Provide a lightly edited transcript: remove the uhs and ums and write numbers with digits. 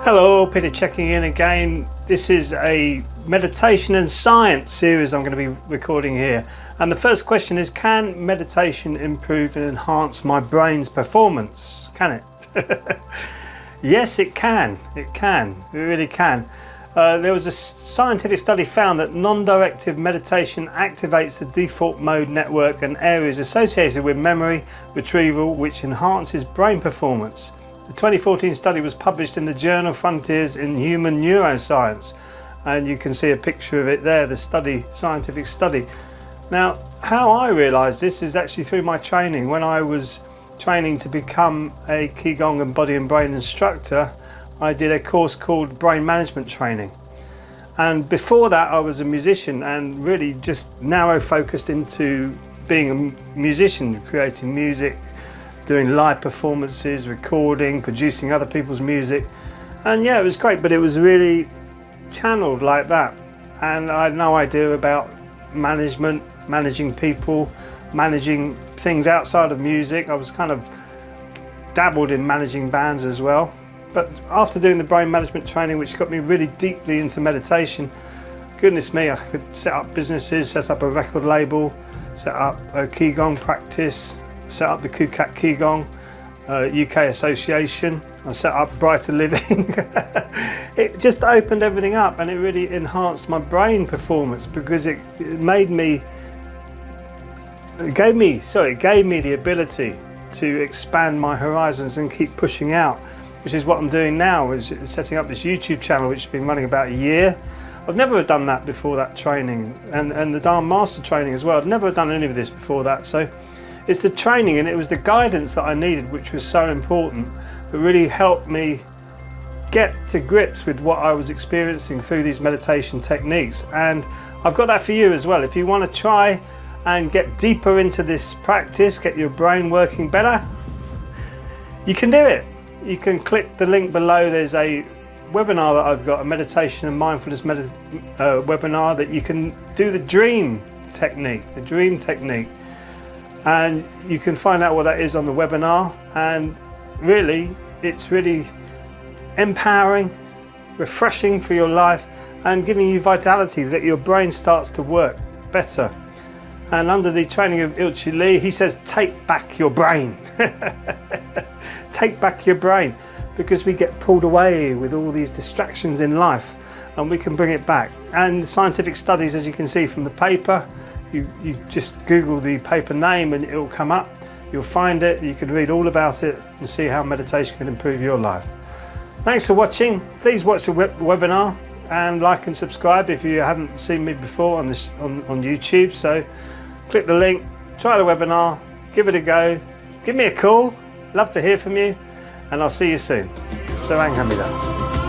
Hello, Peter checking in again. This is a meditation and science series I'm going to be recording here. And the first question is, can meditation improve and enhance my brain's performance? Can it? Yes, it can. It can. It really can. There was a scientific study found that non-directive meditation activates the default mode network and areas associated with memory retrieval, which enhances brain performance. The 2014 study was published in the journal Frontiers in Human Neuroscience, and you can see a picture of it there, the study, scientific study. Now, how I realised this is actually through my training. When I was training to become a Qigong and body and brain instructor, I did a course called brain management training. And before that I was a musician and really just narrow focused into being a musician, creating music, doing live performances, recording, producing other people's music. And yeah, it was great, but it was really channeled like that. And I had no idea about management, managing people, managing things outside of music. I was kind of dabbled in managing bands as well. But after doing the brain management training, which got me really deeply into meditation, goodness me, I could set up businesses, set up a record label, set up a Qigong practice, set up the Kukat Qigong UK Association. I set up Brighter Living. It just opened everything up, and it really enhanced my brain performance because it gave me the ability to expand my horizons and keep pushing out, which is what I'm doing now, is setting up this YouTube channel, which has been running about a year. I've never done that before that training, and the Dharma Master training as well. I've never done any of this before that. So it's the training, and it was the guidance that I needed, which was so important, that really helped me get to grips with what I was experiencing through these meditation techniques. And I've got that for you as well. If you want to try and get deeper into this practice, get your brain working better, you can do it. You can click the link below. There's a webinar that I've got, a meditation and mindfulness webinar, that you can do the dream technique, and you can find out what that is on the webinar. And really, it's really empowering, refreshing for your life, and giving you vitality, that your brain starts to work better. And under the training of Ilchi Lee, he says, take back your brain. Take back your brain, because we get pulled away with all these distractions in life, and we can bring it back. And scientific studies, as you can see from the paper, you just Google the paper name and it will come up. You'll find it, you can read all about it and see how meditation can improve your life. Thanks for watching. Please watch the webinar and like and subscribe if you haven't seen me before on YouTube. So click the link, try the webinar, give it a go, give me a call. Love to hear from you, and I'll see you soon. Sarang Hamida.